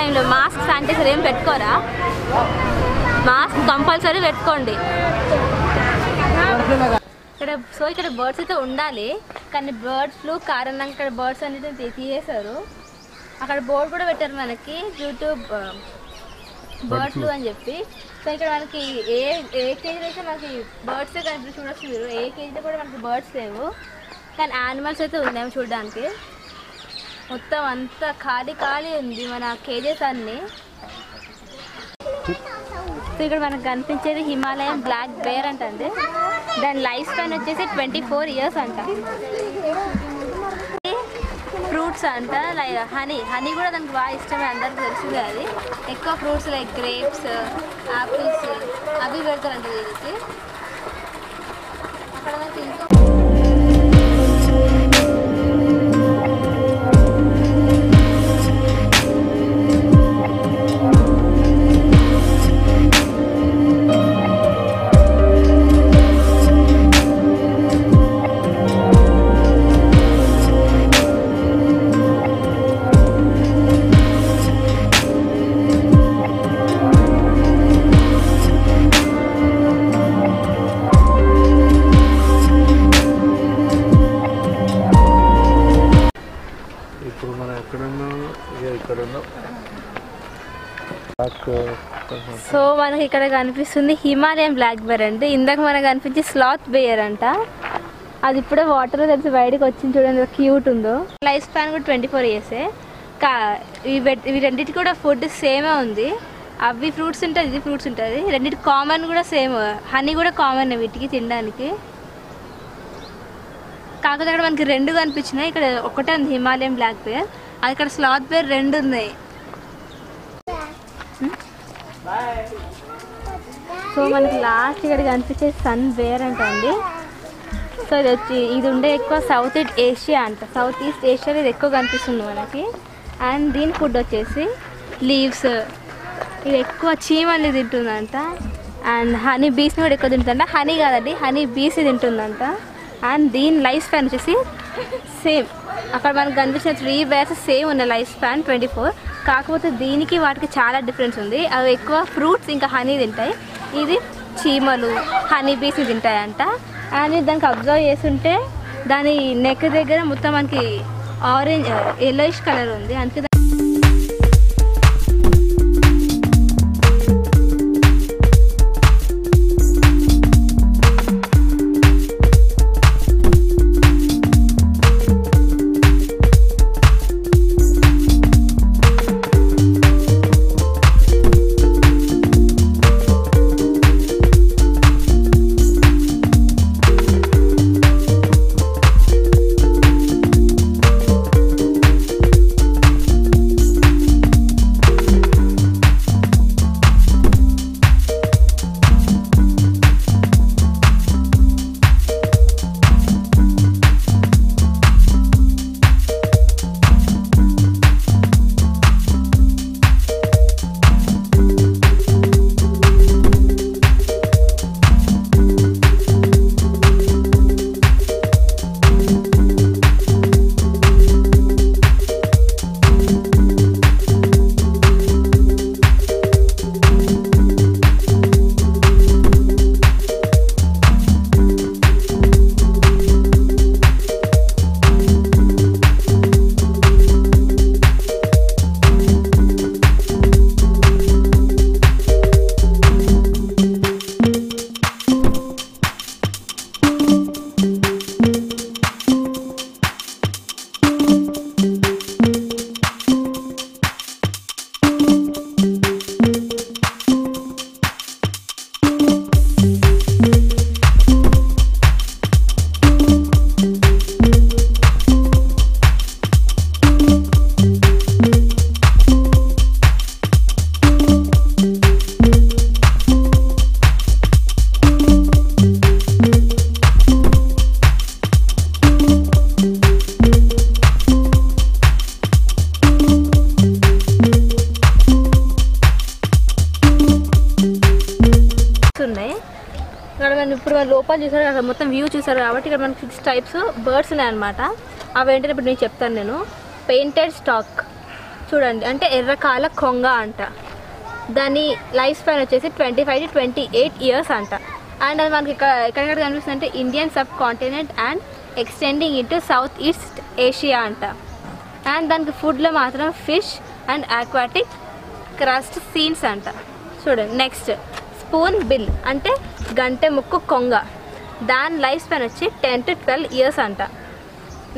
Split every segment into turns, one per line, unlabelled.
టైంలో mask sanitiser ఏం పెట్టుకోరా? మాస్క్ కంపల్సరీ పెట్టుకోండి. ఇక్కడ బర్డ్స్ అయితే ఉండాలి, కానీ బర్డ్ ఫ్లూ కారణంగా ఇక్కడ బర్డ్స్ అనేది తీసేశారు. అక్కడ బోర్డు కూడా పెట్టారు మనకి యూట్యూబ్ బర్డ్ ఫ్లూ అని చెప్పి. సో ఇక్కడ మనకి ఏ కేజీలో అయితే మనకి బర్డ్స్ కనిపి చూడొచ్చు మీరు. ఏ కేజీలో కూడా మనకి బర్డ్స్ లేవు, కానీ యానిమల్స్ అయితే ఉన్నాయి చూడడానికి. మొత్తం అంతా ఖాళీ ఉంది మన కేజెస్ అన్నీ. సో ఇక్కడ మనకు కనిపించేది హిమాలయన్ బ్లాక్ బేర్ అంటండి. దాని లైఫ్ స్పాన్ వచ్చేసి 24 years అంట. ఫ్రూట్స్ అంట, లైక్ హనీ కూడా దానికి బాగా ఇష్టమే, అందరికి తెలిసింది. అది ఎక్కువ ఫ్రూట్స్ లైక్ గ్రేప్స్, యాపిల్స్ అవి పెడతారంట దీనికి. అక్కడ మనకి ఇంకో సో మనకి ఇక్కడ కనిపిస్తుంది హిమాలయన్ బ్లాక్ బేర్ అండి. ఇందాక మనకు కనిపించి స్లాత్ బేర్ అంట. అది ఇప్పుడే వాటర్ తెలిసి బయటకు వచ్చింది, చూడండి క్యూట్ ఉందో. లైఫ్ స్పాన్ కూడా 24 years. ఇవి రెండింటికి కూడా ఫుడ్ సేమే ఉంది. అవి ఫ్రూట్స్ ఉంటుంది, ఇది ఫ్రూట్స్ ఉంటుంది. రెండింటి కామన్ కూడా సేమ్. హనీ కూడా కామన్ వీటికి తినడానికి. కాకపోతే అక్కడ మనకి 2 కనిపించినాయి. ఇక్కడ ఒకటే ఉంది హిమాలయన్ బ్లాక్ బేర్, అది ఇక్కడ స్లాత్ బేర్ 2 ఉన్నాయి. సో మనకి లాస్ట్ ఇక్కడ కనిపించేది సన్ బేర్ అంట అండి. సో ఇది ఉండే ఎక్కువ సౌత్ ఏషియా అంట. సౌత్ ఈస్ట్ ఏషియాలో ఇది ఎక్కువ కనిపిస్తుంది మనకి. అండ్ దీని ఫుడ్ వచ్చేసి లీవ్స్. ఇది ఎక్కువ చీమల్ని తింటుందంట. అండ్ హనీ బీస్ని కూడా ఎక్కువ తింటుందంట. హనీ కాదండి, హనీ బీస్ తింటుందంట. అండ్ దీని లైఫ్ స్పాన్ వచ్చేసి సేమ్ అక్కడ మనకు కనిపించిన 3 bears సేమ్ ఉన్న లైఫ్ స్పాన్ 24. కాకపోతే దీనికి వాటికి చాలా డిఫరెన్స్ ఉంది. అవి ఎక్కువ ఫ్రూట్స్ ఇంకా హనీ తింటాయి, ఇది చీమలు హనీ బీస్ తింటాయంట. అండ్ దానికి అబ్జర్వ్ చేస్తుంటే దాని నెక్ దగ్గర మొత్తం మనకి ఆరెంజ్ ఎల్లోయిష్ కలర్ ఉంది. అందుకే ఇప్పుడు మనం లోపల చూసారు అక్కడ మొత్తం వ్యూ చూసారు కాబట్టి ఇక్కడ మనకి 6 types బర్డ్స్ ఉన్నాయన్నమాట. అవి ఏంటంటే ఇప్పుడు నేను చెప్తాను. నేను పెయింటెడ్ స్టాక్ చూడండి, అంటే ఎర్రకాల కొంగ అంట. దాని లైఫ్ స్పాన్ వచ్చేసి 25 to 28 years అంట. అండ్ అది మనకి ఎక్కడెక్కడ కనిపిస్తుంది అంటే Indian sub continent and extending into south east Asia అంట. అండ్ దానికి ఫుడ్లో మాత్రం fish and aquatic crust scenes అంట. చూడండి, నెక్స్ట్ స్పూన్ బిల్ అంటే గంటె ముక్కు కొంగ. దాని లైఫ్ స్పాన్ వచ్చి 10 to 12 years అంట.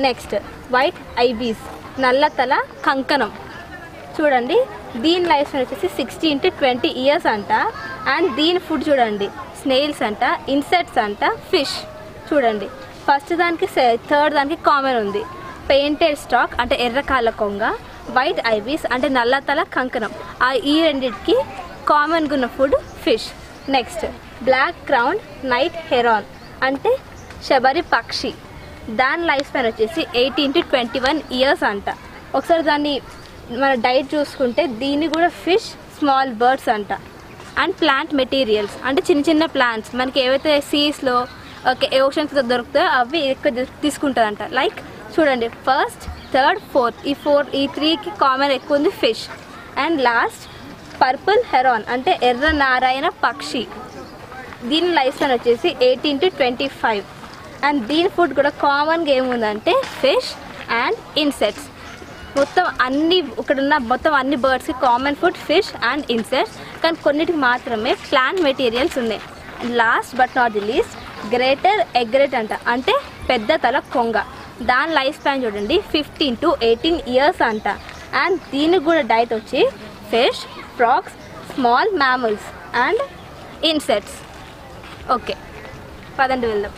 నెక్స్ట్ వైట్ ఐబీస్ నల్ల తల కంకణం. చూడండి, దీని లైఫ్ స్పాన్ వచ్చేసి 16 to 20 years అంట. అండ్ దీని ఫుడ్ చూడండి, స్నేల్స్ అంట, ఇన్సెక్ట్స్ అంట, ఫిష్. చూడండి, ఫస్ట్ దానికి థర్డ్ దానికి కామన్ ఉంది. పెయింటెడ్ స్టాక్ అంటే ఎర్రకాల కొంగ, వైట్ ఐబీస్ అంటే నల్ల తల కంకణం. ఈ రెండింటికి కామన్గా ఉన్న food fish. Next black crown night heron అంటే శబరి పక్షి. దాని లైఫ్ స్పాన్ వచ్చేసి 18 to 21 years అంట. ఒకసారి దాన్ని మన డైట్ చూసుకుంటే దీన్ని కూడా ఫిష్, స్మాల్ బర్డ్స్ అంట. అండ్ ప్లాంట్ మెటీరియల్స్ అంటే చిన్న చిన్న ప్లాంట్స్ మనకి ఏవైతే సీస్లో ఓషన్స్లో దొరుకుతాయో అవి ఎక్కువ తీసుకుంటారంట. లైక్ చూడండి, ఫస్ట్, థర్డ్, ఫోర్త్ ఈ త్రీకి కామన్ ఎక్కువ ఉంది fish. And last purple heron అంటే ఎర్ర నారాయణ పక్షి. దీని లైఫ్ స్పాన్ వచ్చేసి 18 to 25. అండ్ దీని ఫుడ్ కూడా కామన్గా ఏముందంటే ఫిష్ అండ్ ఇన్సెక్ట్స్. మొత్తం అన్ని బర్డ్స్కి common food fish and insects, కానీ కొన్నిటికి మాత్రమే ప్లాంట్ మెటీరియల్స్ ఉన్నాయి. Last but not the least greater egret అంట అంటే పెద్ద తల కొంగ. దాని లైఫ్ స్పాన్ చూడండి 15 to 18 years అంట. అండ్ దీనికి కూడా డైట్ వచ్చి fish, frogs, small mammals and insects. Okay, పదండి వెళ్దాం.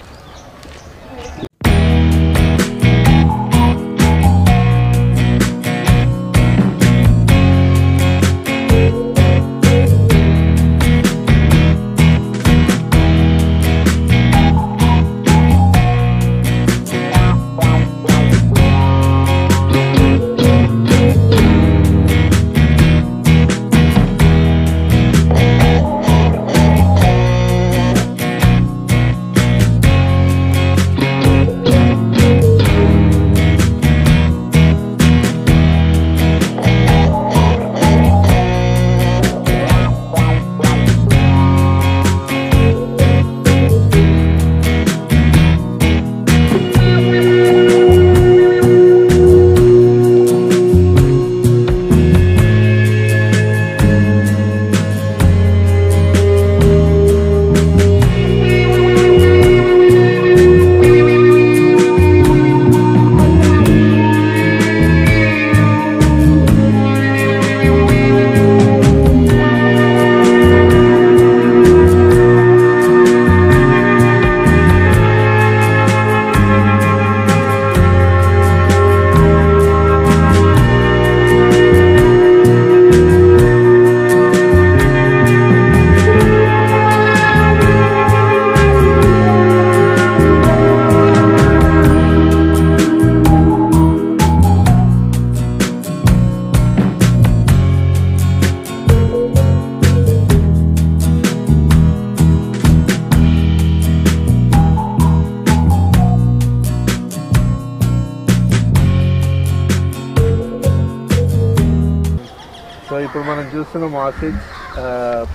సో ఇప్పుడు మనం చూస్తున్నాం ఆస్ట్రిచ్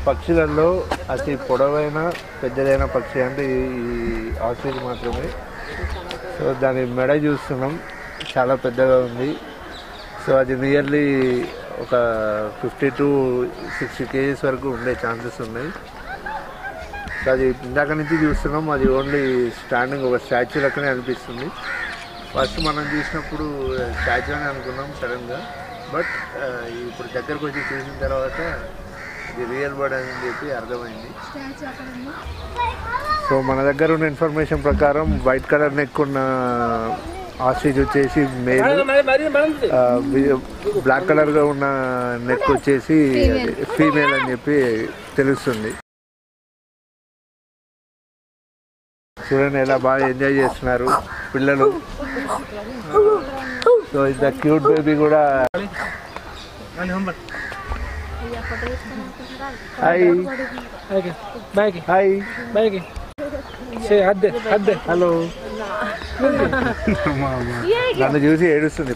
పక్షులలో అతి పొడవైన పెద్దదైన పక్షి అంటే ఈ ఆస్ట్రిచ్ మాత్రమే. సో దాని మెడ చూస్తున్నాం, చాలా పెద్దగా ఉంది. సో అది నియర్లీ ఒక 50 to 60 kgs వరకు ఉండే ఛాన్సెస్ ఉన్నాయి. సో అది ఇందాక నుంచి చూస్తున్నాం, అది ఓన్లీ స్టాండింగ్ ఒక స్టాచ్యూ లెక్కనే అనిపిస్తుంది. ఫస్ట్ మనం చూసినప్పుడు స్టాచ్యూ అని అనుకున్నాం సడన్గా, బట్ ఇప్పుడు దగ్గరకు వచ్చి చూసిన తర్వాత ఇది రియల్ బర్డ్ అని చెప్పి అర్థమైంది. సో మన దగ్గర ఉన్న ఇన్ఫర్మేషన్ ప్రకారం వైట్ కలర్ నెక్ ఉన్న ఆస్ట్రిచ్ వచ్చేసి మేల్, బ్లాక్ కలర్గా ఉన్న నెక్ వచ్చేసి ఫీమేల్ అని చెప్పి తెలుస్తుంది. చూడండి ఎలా బాగా ఎంజాయ్ చేస్తున్నారు పిల్లలు. సో ద క్యూట్ బేబీ కూడా. Hi hi hello. నన్ను చూసి ఏడుస్తుంది.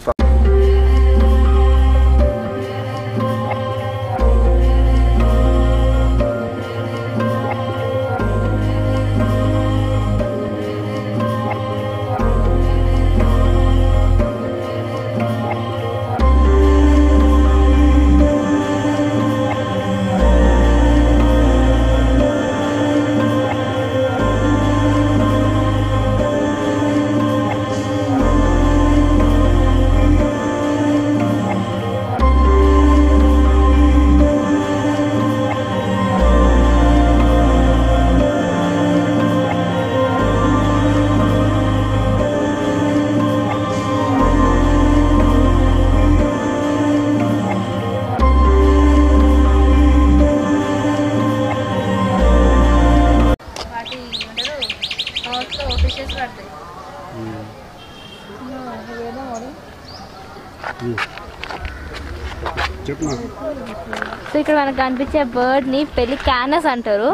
సో ఇక్కడ మనకు కనిపించే బర్డ్ని పెలికానస్ అంటారు.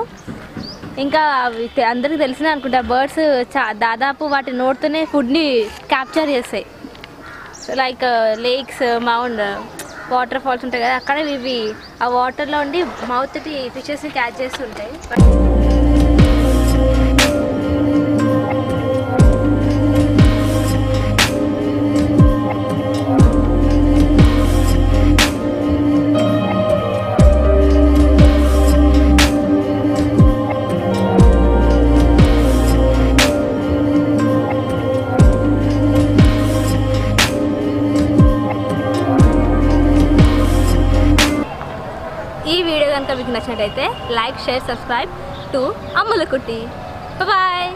ఇంకా అందరికి తెలిసిన అనుకుంటా బర్డ్స్ దాదాపు వాటి నోటితోనే ఫుడ్ని క్యాప్చర్ చేస్తాయి. So like lakes, mount, waterfalls ఉంటాయి కదా, అక్కడ ఇవి ఆ వాటర్లో ఉండి మౌత్ తోటి ఫిషెస్ని క్యాచ్ చేస్తుంటాయి. ఈ వీడియో కనుక మీకు నచ్చినట్టయితే లైక్, షేర్, సబ్స్క్రైబ్ టు అమ్ముల కుట్టి. బాయ్.